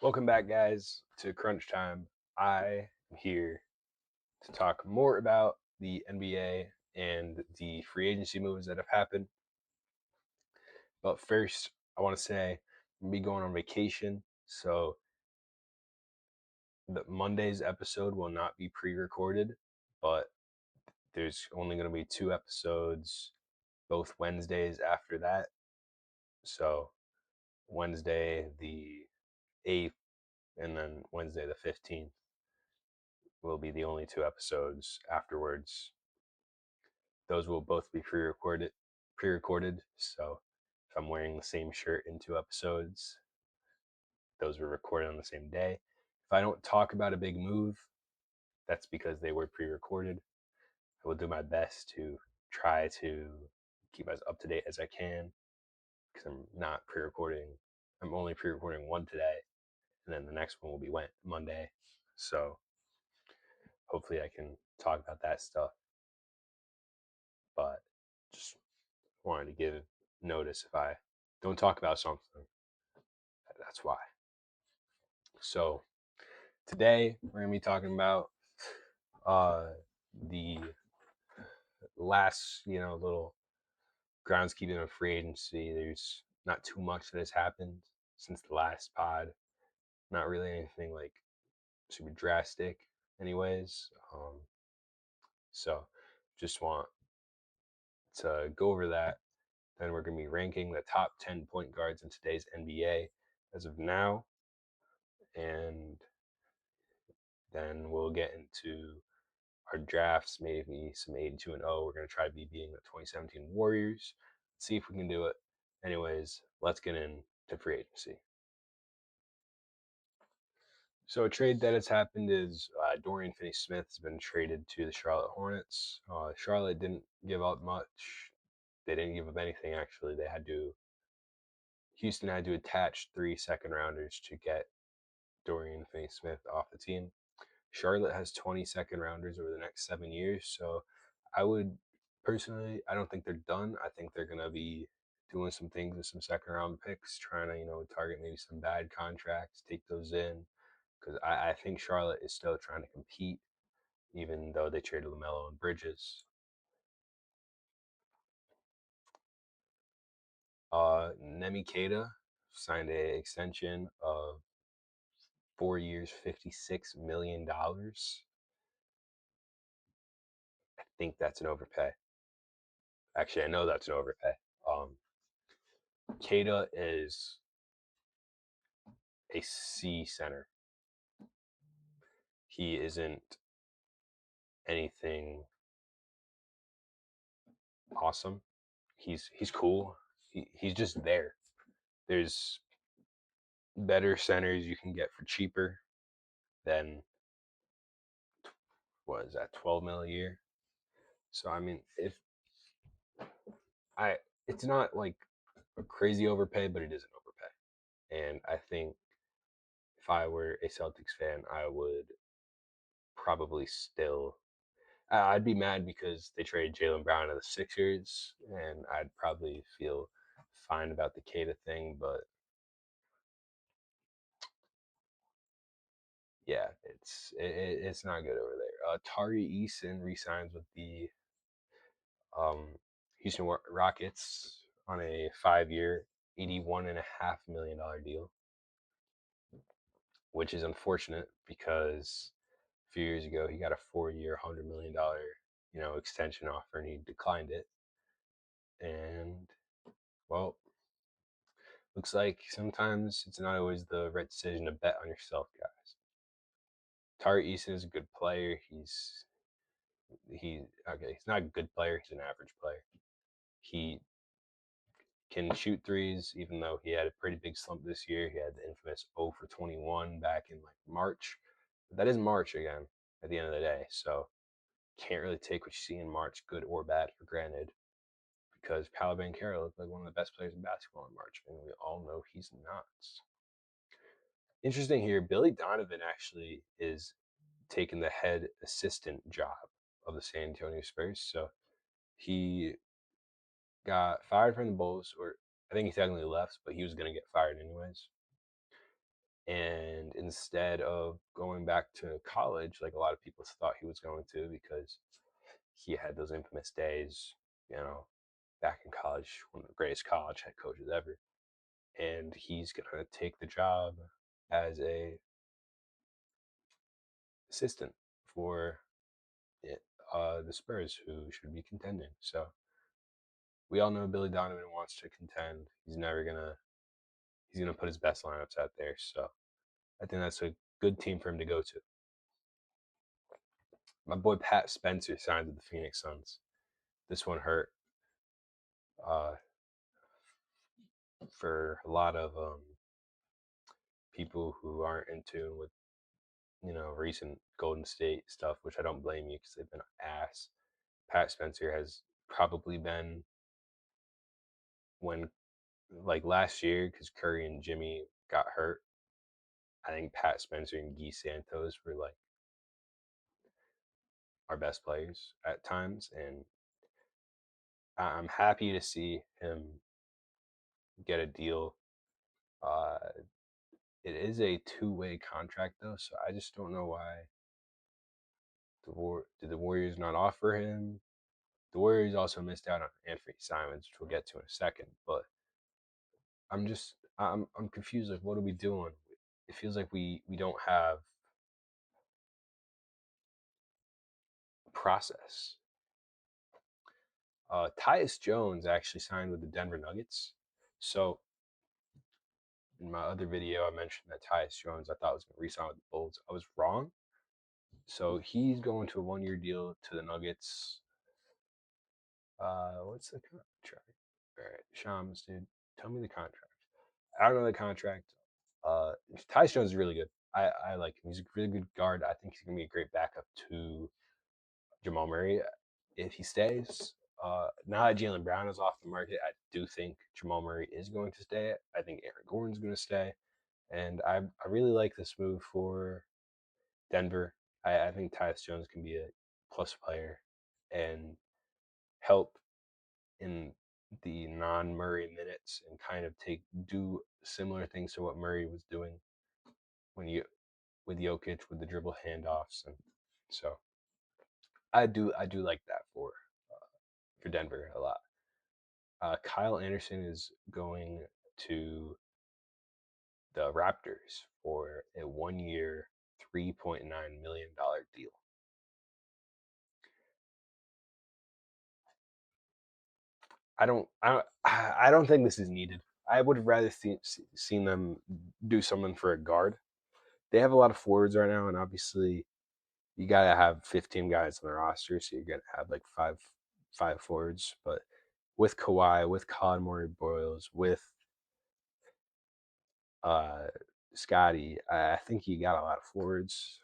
Welcome back, guys, to Crunch Time. I am here to talk more about the NBA and the free agency moves that have happened. But first, I want to say I'm going to be going on vacation, so the Monday's episode will not be pre-recorded, but there's only going to be two episodes, both Wednesdays after that. So Wednesday the 8th and then Wednesday the 15th will be the only two episodes afterwards. Those will both be pre-recorded. So if I'm wearing the same shirt in two episodes, those were recorded on the same day. If I don't talk about a big move, that's because they were pre-recorded. I will do my best to try to keep as up to date as I can because I'm not pre-recording. I'm only pre-recording one today, and then the next one will be Monday. So hopefully I can talk about that stuff. But just wanted to give notice if I don't talk about something. That's why. So today we're gonna be talking about uh the last, little groundskeeping of free agency. There's not too much that has happened since the last pod. Not really anything like super drastic, anyways. So just want to go over that. Then we're gonna be ranking the top 10 point guards in today's NBA as of now, and then we'll get into our drafts, maybe some 82-0. We're going to try to be beating the 2017 Warriors. Let's see if we can do it. Anyways, let's get into free agency. So a trade that has happened is Dorian Finney-Smith has been traded to the Charlotte Hornets. Charlotte didn't give up much. They didn't give up anything, actually. Houston had to attach 3 second rounders to get Dorian Finney-Smith off the team. Charlotte has 20 second rounders over the next 7 years. So I would personally, I don't think they're done. I think they're going to be doing some things with some second round picks, trying to, target maybe some bad contracts, take those in. Because I think Charlotte is still trying to compete, even though they traded LaMelo and Bridges. Nemi Keita signed an extension of 4 years, $56 million. I think that's an overpay. Actually, I know that's an overpay. Keita is a C center. He isn't anything awesome. He's cool. He's just there. There's better centers you can get for cheaper than what is that, 12 mil a year. So I mean, if I it's not like a crazy overpay, but it is an overpay. And I think if I were a Celtics fan, I would probably still I'd be mad because they traded Jaylen Brown to the Sixers, and I'd probably feel fine about the Keita thing, but yeah, it's not good over there. Tari Eason resigns with the um, Houston Rockets on a 5-year, $81.5 million deal, which is unfortunate because a few years ago he got a 4-year, $100 million extension offer, and he declined it. And well, looks like sometimes it's not always the right decision to bet on yourself, guys. Tari Eason is a good player. He's not a good player. He's an average player. He can shoot threes, even though he had a pretty big slump this year. He had the infamous 0 for 21 back in like March. But that is March again at the end of the day. So can't really take what you see in March, good or bad, for granted. Because Paolo Banchero looked like one of the best players in basketball in March, and we all know he's not. Interesting here, Billy Donovan actually is taking the head assistant job of the San Antonio Spurs. So he got fired from the Bulls, or I think he technically left, but he was going to get fired anyways. And instead of going back to college, like a lot of people thought he was going to, because he had those infamous days, back in college, one of the greatest college head coaches ever. And he's going to take the job as a assistant for the Spurs, who should be contending. So we all know Billy Donovan wants to contend. He's gonna put his best lineups out there. So I think that's a good team for him to go to. My boy Pat Spencer signed with the Phoenix Suns. This one hurt uh, for a lot of people who aren't in tune with recent Golden State stuff, which I don't blame you because they've been ass. Pat Spencer has probably been, when like last year, because Curry and Jimmy got hurt. I think Pat Spencer and Guy Santos were like our best players at times, and I'm happy to see him get a deal. Uh, it is a two-way contract though, so I just don't know why did the Warriors not offer him. The Warriors also missed out on Anthony Simons, which we'll get to in a second. But I'm confused. Like, what are we doing? It feels like we don't have process. Tyus Jones actually signed with the Denver Nuggets. So in my other video, I mentioned that Tyus Jones I thought was going to re-sign with the Bulls. I was wrong. So he's going to a 1 year deal to the Nuggets. What's the contract? All right, Shams, dude, tell me the contract. I don't know the contract. Tyus Jones is really good. I like him. He's a really good guard. I think he's gonna be a great backup to Jamal Murray if he stays. Now that Jaylen Brown is off the market, I do think Jamal Murray is going to stay. I think Aaron Gordon's going to stay, and I really like this move for Denver. I think Tyus Jones can be a plus player and help in the non-Murray minutes and kind of do similar things to what Murray was doing when you with Jokic with the dribble handoffs, and so I do like that for Denver a lot. Kyle Anderson is going to the Raptors for a 1 year, $3.9 million deal. I don't think this is needed. I would have rather seen them do something for a guard. They have a lot of forwards right now, and obviously you gotta have 15 guys on the roster, so you're gonna have like five forwards. But with Kawhi, with Colin Murray Boyles, with uh, Scotty, I think you got a lot of forwards,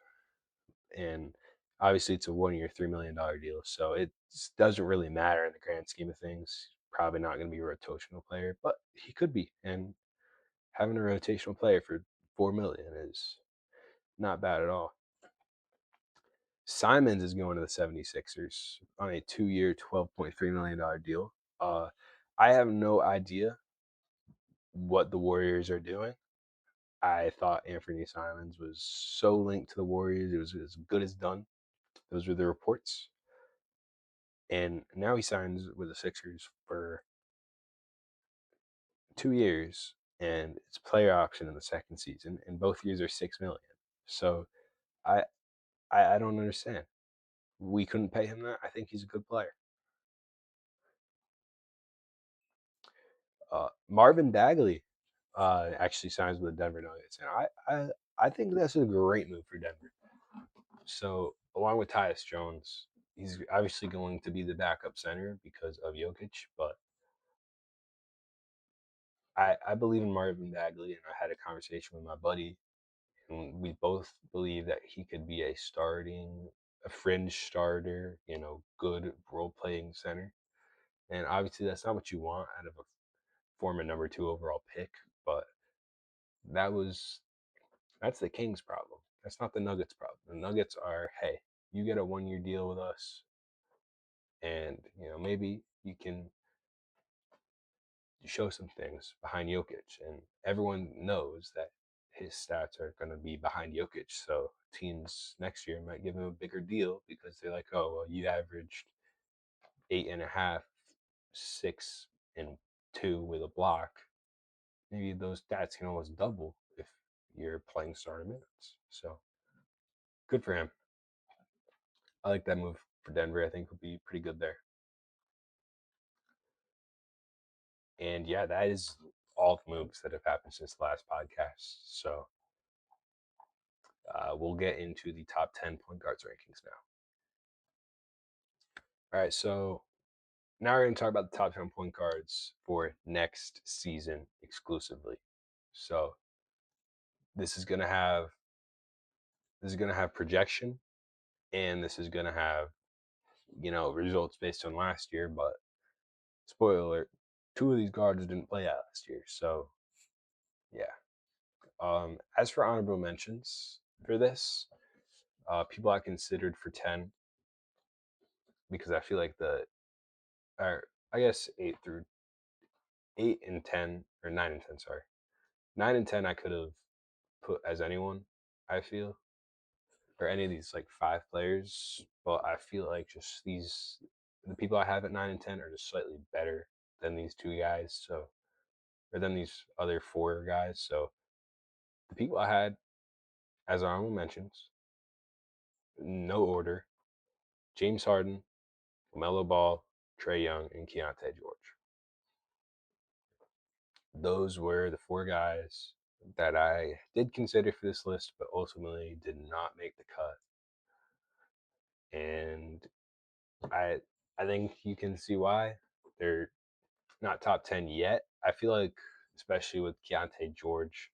and obviously it's a 1 year, $3 million deal, so it doesn't really matter in the grand scheme of things. Probably not going to be a rotational player, but he could be, and having a rotational player for $4 million is not bad at all. Simons is going to the 76ers on a 2 year, $12.3 million deal. I have no idea what the Warriors are doing. I thought Anthony Simons was so linked to the Warriors, it was as good as done. Those were the reports. And now he signs with the Sixers for 2 years, and it's player option in the second season, and both years are $6 million. So I I don't understand. We couldn't pay him that. I think he's a good player. Marvin Bagley actually signs with the Denver Nuggets, and I think that's a great move for Denver. So along with Tyus Jones, he's obviously going to be the backup center because of Jokic, but I believe in Marvin Bagley, and I had a conversation with my buddy, and we both believe that he could be a fringe starter, good role playing center. And obviously, that's not what you want out of a former number 2 overall pick, but that was that's the Kings' problem. That's not the Nuggets' problem. The Nuggets are, hey, you get a 1 year deal with us, and maybe you can show some things behind Jokic, and everyone knows that his stats are going to be behind Jokic. So teams next year might give him a bigger deal because they're like, oh, well, you averaged 8.5, 6 and 2 with a block. Maybe those stats can almost double if you're playing starter minutes. So good for him. I like that move for Denver. I think will be pretty good there. And yeah, that is all the moves that have happened since the last podcast. So we'll get into the top 10 point guards rankings now. All right, so now we're going to talk about the top 10 point guards for next season exclusively. So this is going to have projection, and this is going to have results based on last year. But spoiler alert, 2 of these guards didn't play out last year. So yeah. As for honorable mentions for this, people I considered for 10, because I feel like or I guess 8 and 10, or 9 and 10, sorry. 9 and 10 I could have put as anyone, I feel, or any of these like 5 players, but I feel like just the people I have at 9 and 10 are just slightly better than these 2 guys, so, or than these other 4 guys. So the people I had as honorable mentions, no order: James Harden, LaMelo Ball, Trae Young, and Keyonte George. Those were the 4 guys that I did consider for this list, but ultimately did not make the cut. And I think you can see why they're not top 10 yet. I feel like, especially with Keyonte George,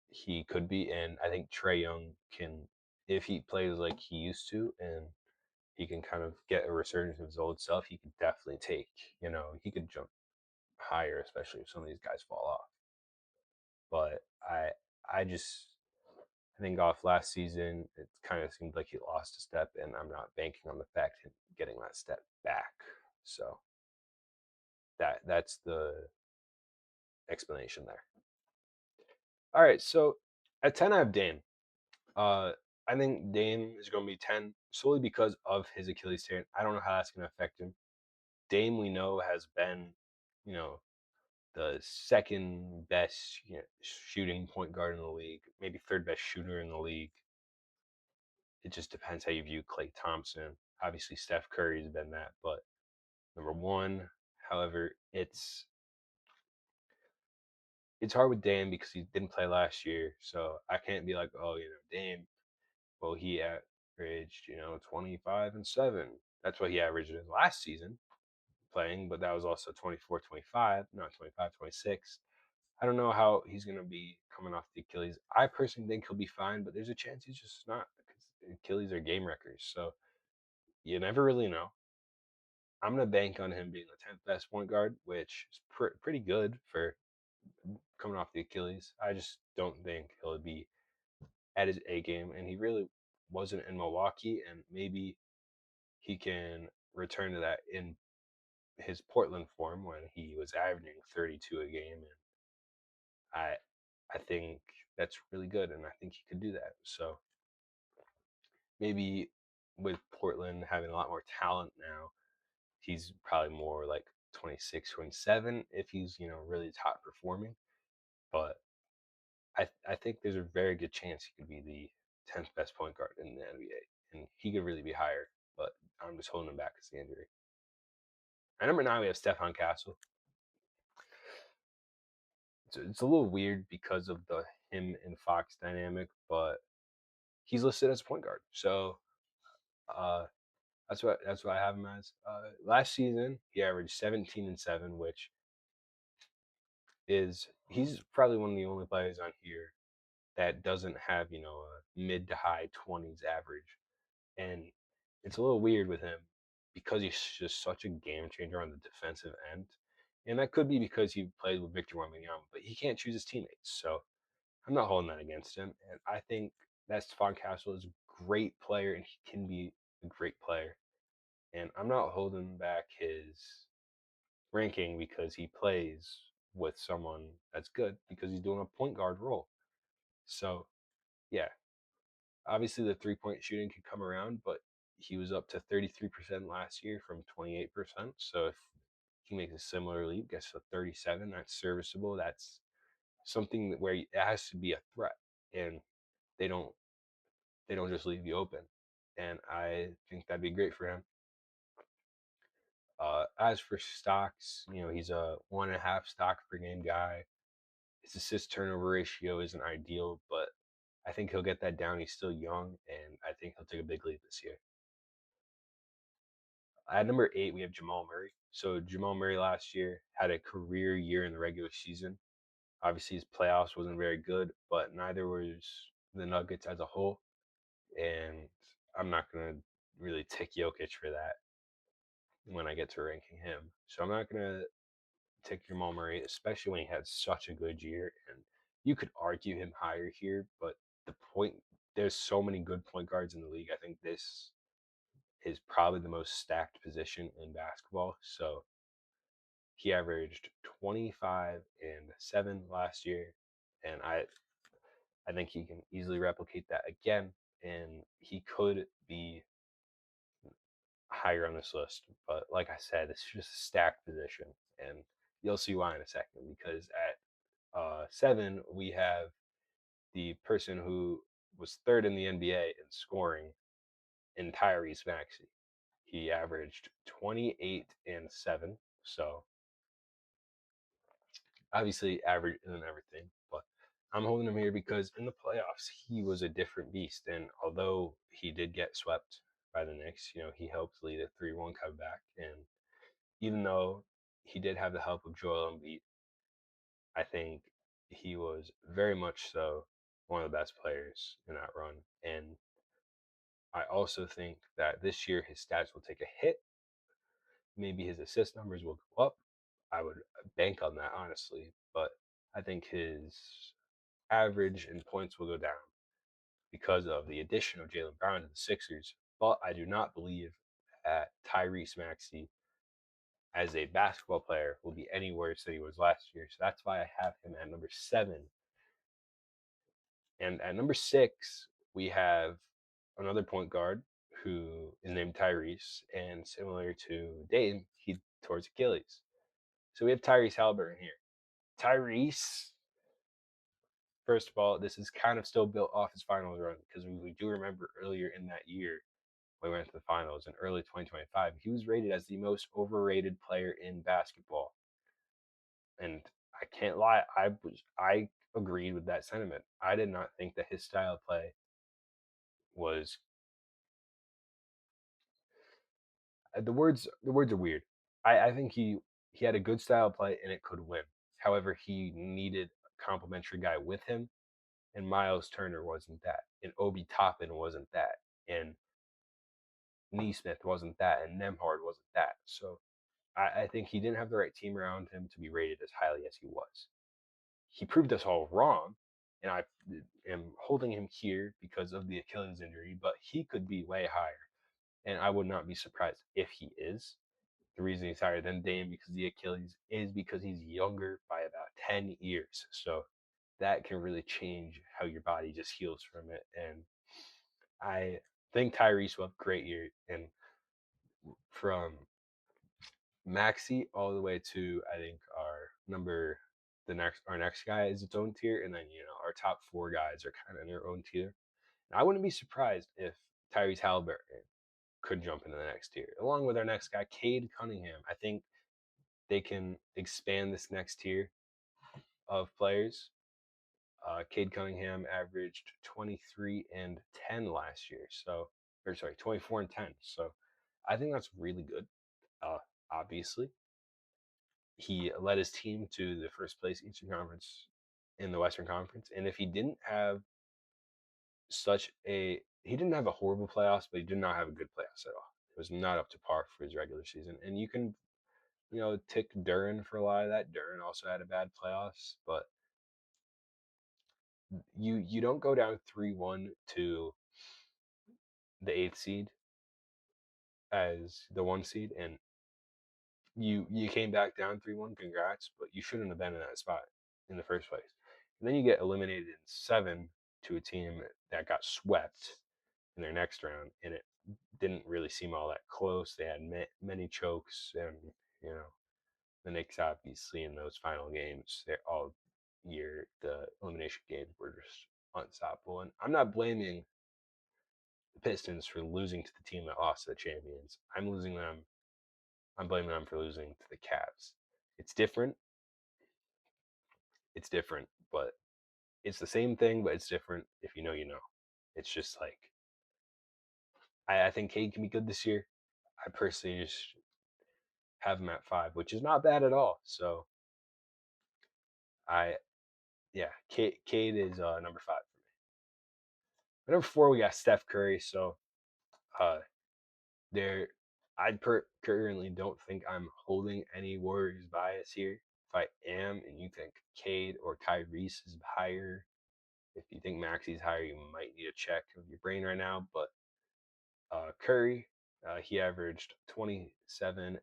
he could be, and I think Trae Young can, if he plays like he used to, and he can kind of get a resurgence of his old self, he could definitely take, he could jump higher, especially if some of these guys fall off. But I think off last season, it kind of seemed like he lost a step, and I'm not banking on the fact of getting that step back. So that's the explanation there. All right, so at 10 I have Dame. I think Dame is going to be 10 solely because of his Achilles tear. I don't know how that's going to affect him. Dame, we know, has been, the second best shooting point guard in the league, maybe third best shooter in the league. It just depends how you view Klay Thompson. Obviously, Steph Curry's been that, but number one. However, it's hard with Dame because he didn't play last year, so I can't be like, oh, Dame. Well, he averaged 25 and 7. That's what he averaged in last season playing, but that was also 24, 25, not 25, 26. I don't know how he's going to be coming off the Achilles. I personally think he'll be fine, but there's a chance he's just not, because Achilles are game wreckers. So you never really know. I'm going to bank on him being the 10th best point guard, which is pretty good for coming off the Achilles. I just don't think he'll be at his A game, and he really wasn't in Milwaukee, and maybe he can return to that in his Portland form when he was averaging 32 a game, and I think that's really good, and I think he could do that. So maybe with Portland having a lot more talent now, he's probably more like 26, 27 if he's, really top performing. But I think there's a very good chance he could be the 10th best point guard in the NBA, and he could really be higher, but I'm just holding him back because of the injury. At number 9, we have Stephon Castle. It's a little weird because of the him and Fox dynamic, but he's listed as a point guard. So uh, that's what I have him as. Last season, he averaged 17 and 7, which is he's probably one of the only players on here that doesn't have a mid to high 20s average, and it's a little weird with him because he's just such a game changer on the defensive end, and that could be because he played with Victor Wembanyama, but he can't choose his teammates, so I'm not holding that against him, and I think that Stephon Castle is a great player, and he can be a great player, and I'm not holding back his ranking because he plays with someone that's good because he's doing a point guard role. So yeah, obviously the 3-point shooting could come around, but he was up to 33% last year from 28%. So if he makes a similar leap, gets to 37, that's serviceable. That's something where it has to be a threat, and they don't they don't just leave you open. And I think that'd be great for him. As for stocks, he's a 1.5 stock per game guy. His assist turnover ratio isn't ideal, but I think he'll get that down. He's still young, and I think he'll take a big leap this year. At number 8, we have Jamal Murray. So Jamal Murray last year had a career year in the regular season. Obviously, his playoffs wasn't very good, but neither was the Nuggets as a whole. And I'm not gonna really tick Jokic for that when I get to ranking him. So I'm not gonna tick Jamal Murray, especially when he had such a good year. And you could argue him higher here, but the point there's so many good point guards in the league. I think this is probably the most stacked position in basketball. So he averaged 25 and 7 last year, and I think he can easily replicate that again, and he could be higher on this list. But like I said, it's just a stacked position, and you'll see why in a second. Because at 7, we have the person who was third in the NBA in scoring, in Tyrese Maxey. He averaged 28 and 7, so obviously average and everything. But I'm holding him here because in the playoffs he was a different beast, and although he did get swept by the Knicks, he helped lead a 3-1 comeback, and even though he did have the help of Joel Embiid, I think he was very much so one of the best players in that run. And I also think that this year his stats will take a hit. Maybe his assist numbers will go up. I would bank on that, honestly. But I think his average and points will go down because of the addition of Jaylen Brown to the Sixers. But I do not believe that Tyrese Maxey, as a basketball player, will be any worse than he was last year. So that's why I have him at number 7. And at number 6, we have another point guard who is named Tyrese, and similar to Dame, he tore his Achilles. So we have Tyrese Halliburton here. Tyrese, first of all, this is kind of still built off his finals run, because we do remember earlier in that year when we went to the finals in early 2025, he was rated as the most overrated player in basketball. And I can't lie, I agreed with that sentiment. I did not think that his style of play was the words are weird. I think he had a good style of play and it could win. However, he needed a complimentary guy with him, and Miles Turner wasn't that, and Obi Toppin wasn't that, and Neesmith wasn't that, and Nemhard wasn't that. So I think he didn't have the right team around him to be rated as highly as he was. He proved us all wrong, and I am holding him here because of the Achilles injury, but he could be way higher, and I would not be surprised if he is. The reason he's higher than Dame because the Achilles is because he's younger by about 10 years. So that can really change how your body just heals from it. And I think Tyrese will have a great year. And from Maxi all the way to, I think, our next guy is its own tier, and then our top 4 guys are kind of in their own tier. And I wouldn't be surprised if Tyrese Halliburton could jump into the next tier, along with our next guy, Cade Cunningham. I think they can expand this next tier of players. Cade Cunningham averaged 23 and 10 last year, 24 and 10. So I think that's really good. Obviously, he led his team to the first place Eastern Conference in the Western Conference, and if he didn't have a horrible playoffs, but he did not have a good playoffs at all. It was not up to par for his regular season, and you can tick Duren for a lot of that. Duren also had a bad playoffs, but you don't go down 3-1 to the 8th seed as the 1 seed, and you came back down 3-1. Congrats, but you shouldn't have been in that spot in the first place. And then you get eliminated in 7 to a team that got swept in their next round, and it didn't really seem all that close. They had many chokes, and you know the Knicks obviously in those final games, they all year the elimination games were just unstoppable. And I'm not blaming the Pistons for losing to the team that lost to the champions. I'm blaming them for losing to the Cavs. It's different. It's different, but it's the same thing, but it's different. If you know, you know. It's just like I think Cade can be good this year. I personally just have him at 5, which is not bad at all. So I yeah, Cade is number 5 for me. But number 4 we got Steph Curry. So uh there currently don't think I'm holding any Warriors bias here. If I am, and you think Cade or Tyrese is higher, if you think Maxi's higher, you might need to check with your brain right now. But Curry, he averaged 27 and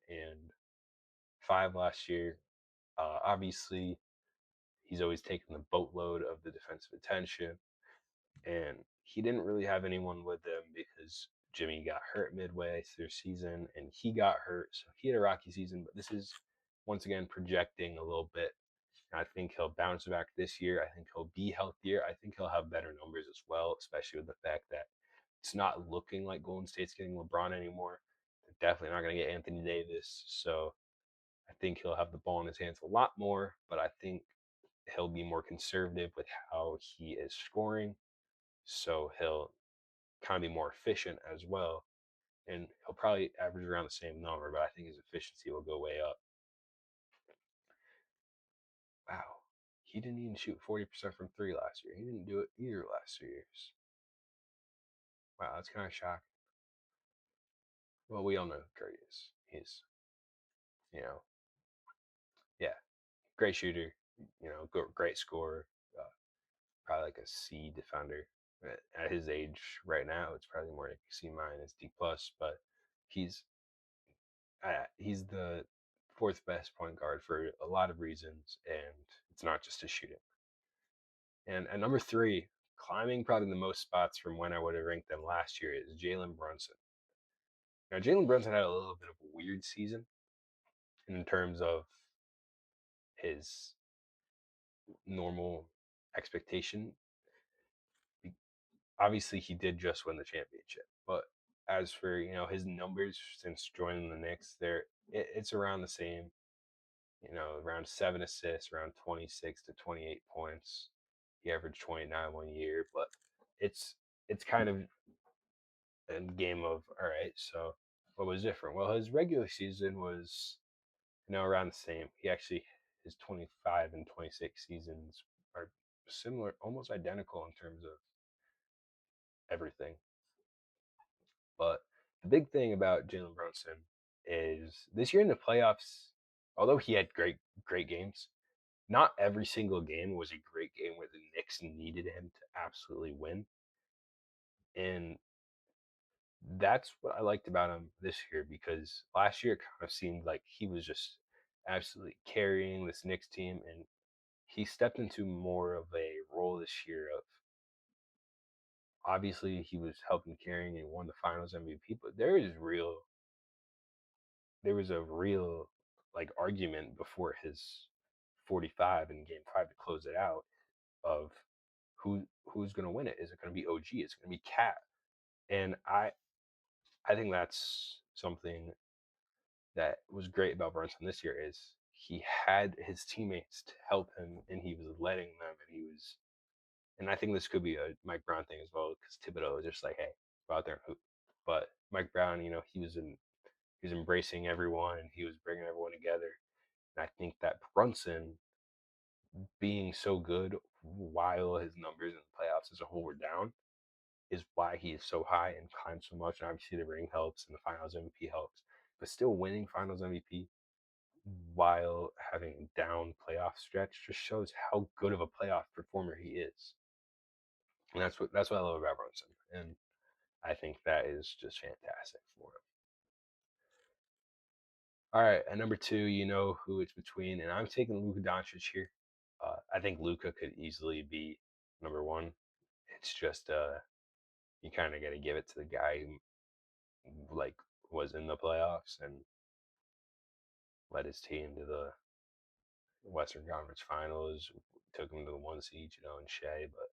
5 last year. Obviously, he's always taken the boatload of the defensive attention, and he didn't really have anyone with him because Jimmy got hurt midway through season, and he got hurt, so he had a rocky season. But this is once again projecting a little bit. I think he'll bounce back this year. I think he'll be healthier. I think he'll have better numbers as well, especially with the fact that it's not looking like Golden State's getting LeBron anymore. They're definitely not going to get Anthony Davis. So I think he'll have the ball in his hands a lot more, but I think he'll be more conservative with how he is scoring. So he'll kind of be more efficient as well. And he'll probably average around the same number, but I think his efficiency will go way up. Wow. He didn't even shoot 40% from 3 last year. He didn't do it either last 2 years. Wow, that's kind of shocking. Well, we all know who Curry is. He's, you know, yeah, great shooter, great scorer, uh, probably like a C defender. At his age right now, it's probably more like C minus, D plus, but he's he's the fourth best point guard for a lot of reasons, and it's not just his shooting. And at number 3, climbing probably the most spots from when I would have ranked them last year, is Jalen Brunson. Now, Jalen Brunson had a little bit of a weird season in terms of his normal expectation. Obviously, he did just win the championship, but as for his numbers since joining the Knicks, it's around the same. Around 7 assists, around 26 to 28 points. He averaged 29 1 year, but it's kind of a game of all right. So what was different? Well, his regular season was around the same. He actually his 25 and 26 seasons are similar, almost identical in terms of everything. But the big thing about Jalen Brunson is this year in the playoffs, although he had great games, not every single game was a great game where the Knicks needed him to absolutely win. And that's what I liked about him this year, because last year it kind of seemed like he was just absolutely carrying this Knicks team, and he stepped into more of a role this year of obviously he was helping carrying and won the finals MVP, but there was a real like argument before his 45 in game 5 to close it out of who's going to win it. Is it going to be OG? Is it going to be Cat? And I think that's something that was great about Brunson this year is he had his teammates to help him, and he was letting them, and he was. And I think this could be a Mike Brown thing as well, because Thibodeau was just like, hey, go out there and hoop. But Mike Brown, he was embracing everyone, and he was bringing everyone together. And I think that Brunson being so good while his numbers in the playoffs as a whole were down is why he is so high and climbs so much. And obviously, the ring helps and the Finals MVP helps, but still winning Finals MVP while having a down playoff stretch just shows how good of a playoff performer he is. And that's what I love about Brunson, and I think that is just fantastic for him. All right, at number 2, you know who it's between, and I'm taking Luka Doncic here. I think Luka could easily be number one. It's just you kind of got to give it to the guy who like was in the playoffs and led his team to the Western Conference Finals, took him to the one seed, and Shea. But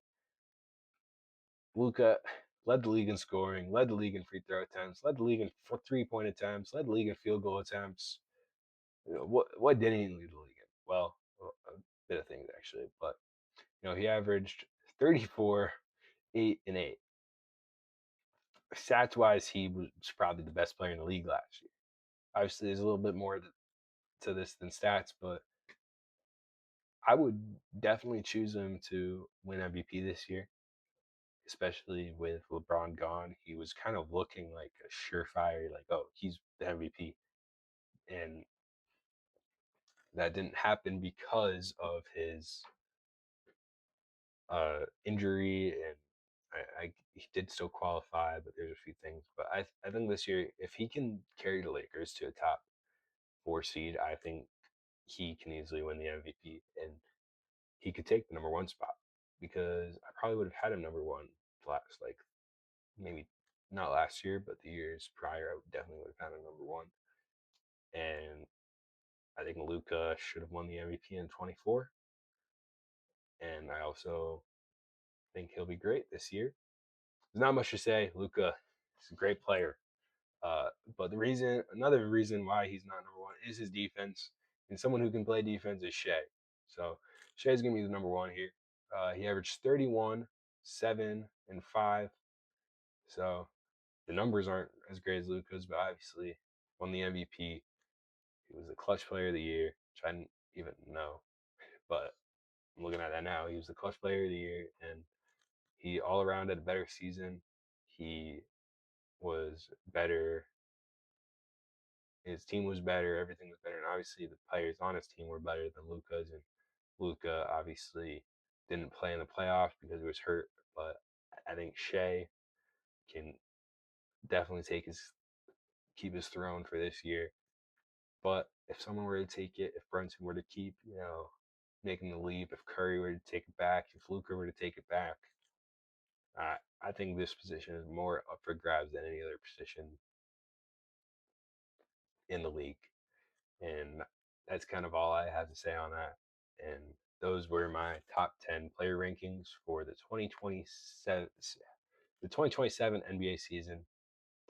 Luka led the league in scoring, led the league in free throw attempts, led the league in 3-point attempts, led the league in field goal attempts. What didn't he lead the league in? Well, a bit of things actually, but he averaged 34, 8, and 8. Stats wise, he was probably the best player in the league last year. Obviously, there's a little bit more to this than stats, but I would definitely choose him to win MVP this year, especially with LeBron gone. He was kind of looking like a surefire, like, oh, he's the MVP. And that didn't happen because of his injury. And he did still qualify, but there's a few things. But I think this year, if he can carry the Lakers to a top 4 seed, I think he can easily win the MVP. And he could take the number one spot because I probably would have had him number one last, like, maybe not last year, but the years prior. I definitely would have had him number one. And I think Luka should have won the MVP in 24. And I also think he'll be great this year. There's not much to say. Luka is a great player. But another reason why he's not number one is his defense. And someone who can play defense is Shea. So Shea's going to be the number one here. He averaged 31, 7, and 5. So the numbers aren't as great as Luka's, but obviously won the MVP. He was the clutch player of the year, which I didn't even know. But I'm looking at that now. He was the clutch player of the year, and he all around had a better season. He was better. His team was better. Everything was better. And obviously, the players on his team were better than Luka's. And Luka obviously didn't play in the playoffs because he was hurt. But I think Shea can definitely keep his throne for this year. But if someone were to take it, if Brunson were to keep, making the leap, if Curry were to take it back, if Luka were to take it back, I think this position is more up for grabs than any other position in the league. And that's kind of all I have to say on that. And those were my top 10 player rankings for the 2027 NBA season,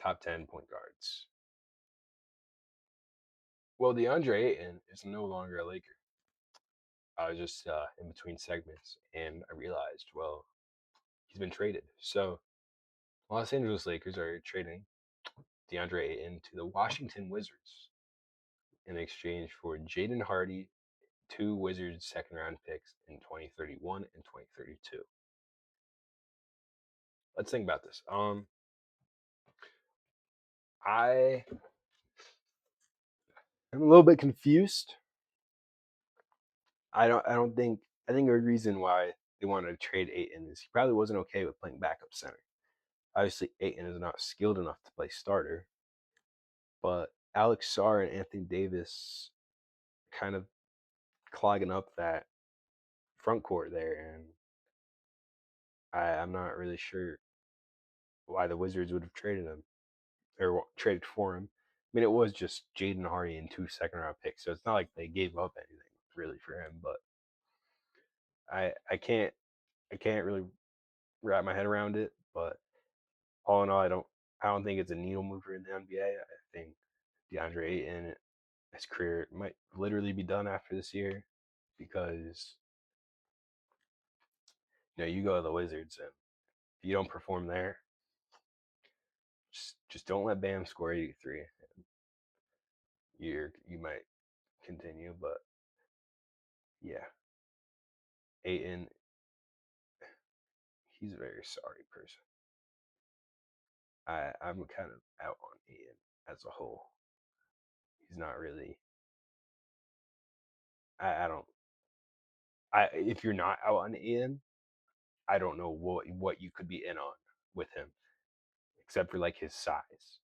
top 10 point guards. Well, DeAndre Ayton is no longer a Laker. I was just in between segments and I realized, well, he's been traded. So Los Angeles Lakers are trading DeAndre Ayton to the Washington Wizards in exchange for Jaden Hardy, 2 Wizards second round picks in 2031 and 2032. Let's think about this. I am a little bit confused. I think a reason why they wanted to trade Ayton is he probably wasn't okay with playing backup center. Obviously, Ayton is not skilled enough to play starter, but Alex Sarr and Anthony Davis kind of clogging up that front court there, and I'm not really sure why the Wizards would have traded him or traded for him. I mean, it was just Jaden Hardy and 2 second round picks, so it's not like they gave up anything really for him. But I can't really wrap my head around it. But all in all, I don't think it's a needle mover in the NBA. I think DeAndre Ayton, his career might literally be done after this year because you go to the Wizards and if you don't perform there, just don't let Bam score 83. You might continue, but yeah, Ayton, he's a very sorry person. I'm kind of out on Ayton as a whole. He's not really. I don't. If you're not out on Ayton, I don't know what you could be in on with him, except for like his size.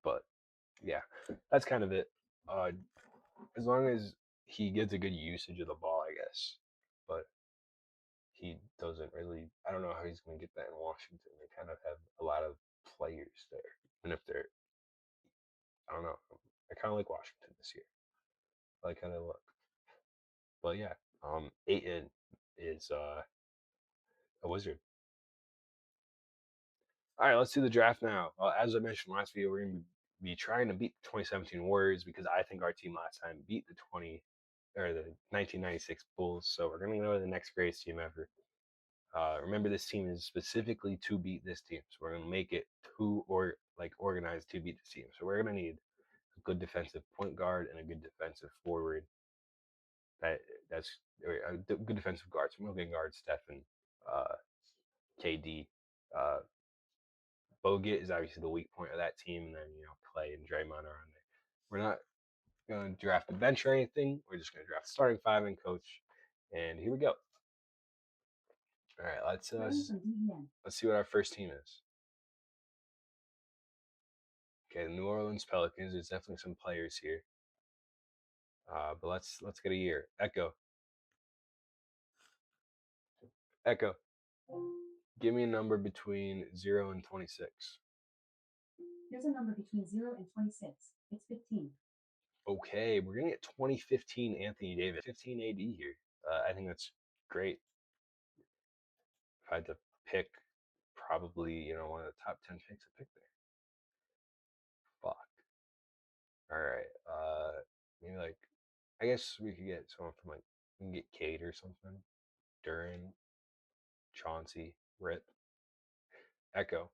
But yeah, that's kind of it. As long as he gets a good usage of the ball, I guess but he doesn't really. I don't know how he's going to get that in Washington. They kind of have a lot of players there, and if they're, I don't know. I kind of like Washington this year. I like how they look. But yeah, Ayton is a wizard. All right, let's do the draft now. As I mentioned last video, we're going to be trying to beat the 2017 Warriors because I think our team last time beat the 1996 Bulls. So we're going to go to the next greatest team ever. Remember, this team is specifically to beat this team, so we're going to make it organized to beat this team. So we're going to need a good defensive point guard and a good defensive forward. That's a good defensive guard. So we're going to guard Stephen, KD. Uh, Bogut is obviously the weak point of that team, and then Clay and Draymond are on there. We're not going to draft a bench or anything. We're just going to draft starting five and coach. And here we go. All right, let's see what our first team is. Okay, the New Orleans Pelicans. There's definitely some players here. But let's get a year. Echo. Give me a number between 0 and 26. Here's a number between 0 and 26. It's 15. Okay, we're gonna get 2015 Anthony Davis, 15 AD here. I think that's great. If I had to pick, probably one of the top 10 picks I picked there. Fuck. All right. Maybe I guess we could get someone from we can get Cade or something. Duran, Chauncey, Rip. Echo.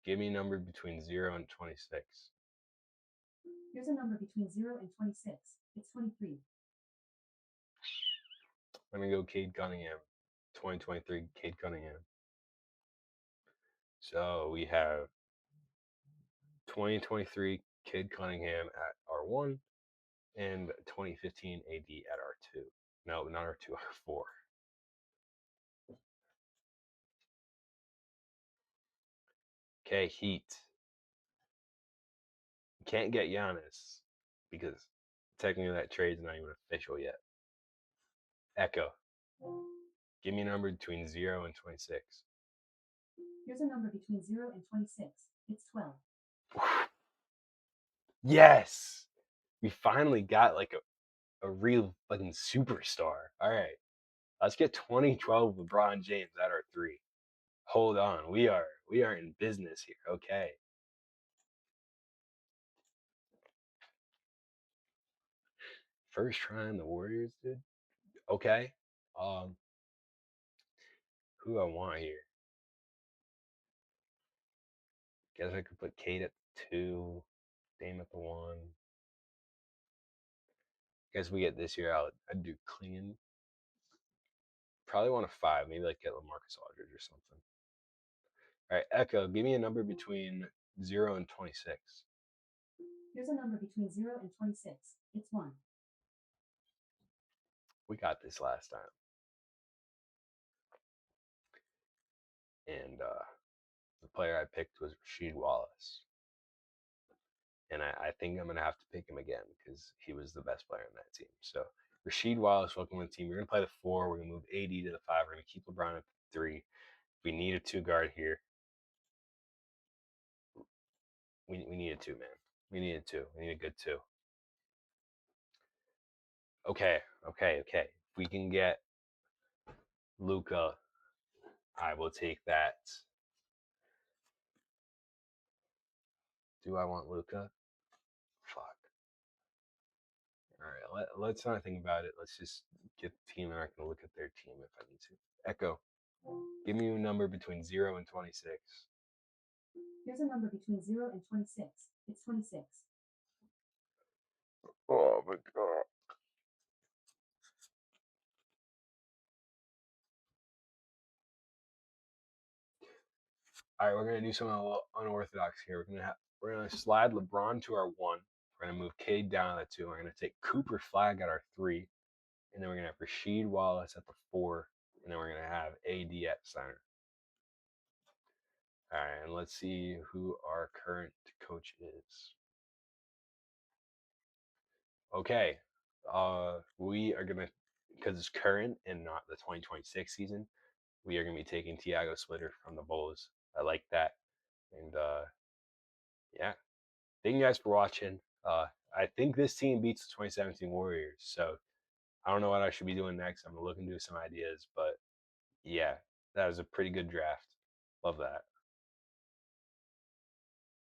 Give me a number between 0 and 26. Here's a number between 0 and 26. It's 23. I'm going to go Cade Cunningham. 2023 Cade Cunningham. So we have 2023 Cade Cunningham at R1 and 2015 AD at R2. No, not R2, R4. Okay, Heat. Can't get Giannis because technically that trade's not even official yet. Echo. Give me a number between 0 and 26. Here's a number between 0 and 26. It's 12. Yes! We finally got a real fucking superstar. All right. Let's get 2012 LeBron James at our 3. Hold on. We are in business here. Okay. First trying the Warriors, dude. Okay. Who I want here? Guess I could put Kate at 2, Dame at the 1. Guess we get this year out. I'd do clean. Probably want a 5. Maybe get LaMarcus Aldridge or something. All right, Echo. Give me a number between 0 and 26. Here's a number between 0 and 26. It's 1. We got this last time. And the player I picked was Rasheed Wallace. And I think I'm going to have to pick him again because he was the best player on that team. So Rasheed Wallace, welcome to the team. We're going to play the 4. We're going to move AD to the 5. We're going to keep LeBron at the 3. We need a 2 guard here. We need a 2, man. We need a 2. We need a good 2. Okay. If we can get Luka, I will take that. Do I want Luka? Fuck. All right, let's not think about it. Let's just get the team, and I can look at their team if I need to. Echo, give me a number between 0 and 26. Here's a number between 0 and 26. It's 26. Oh my god. All right, we're gonna do something a little unorthodox here. We're gonna slide LeBron to our 1. We're gonna move Cade down at 2. We're gonna take Cooper Flag at our 3, and then we're gonna have Rasheed Wallace at the 4, and then we're gonna have AD at center. All right, and let's see who our current coach is. Okay, we are gonna because it's current and not the 2026 season, we are going to be taking Tiago Splitter from the Bulls. I like that. And yeah, thank you guys for watching. I think this team beats the 2017 Warriors. So I don't know what I should be doing next. I'm looking to do some ideas, but yeah, that was a pretty good draft. Love that.